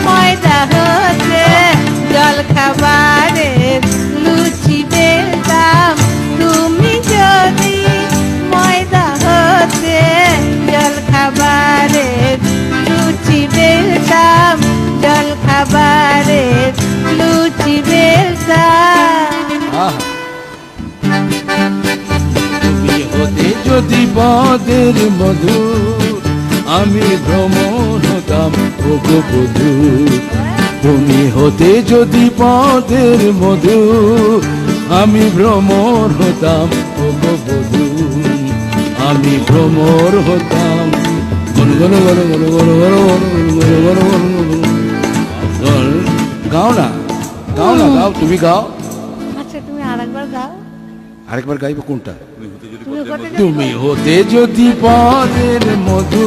ময়দা হতে জল খাবারের লুচি বেলতাম তুমি যদি ময়দা হতে জল খাবারের লুচি বেলতাম জল খাবারের লুচি বেলতাম তুমি হতে যদি পদের মধু আমি ভ্রমণ হতাম ওগো বধূ তুমি হতে যদি পদের মধু আমি ভ্রমর হতাম ওগো বধূ আমি ভ্রমর হতাম গাও না গাও না গাও তুমি গাও আচ্ছা তুমি আরেকবার গাও আরেকবার গাইবো কোনটা তুমি তুমি হতে যদি পদের মধু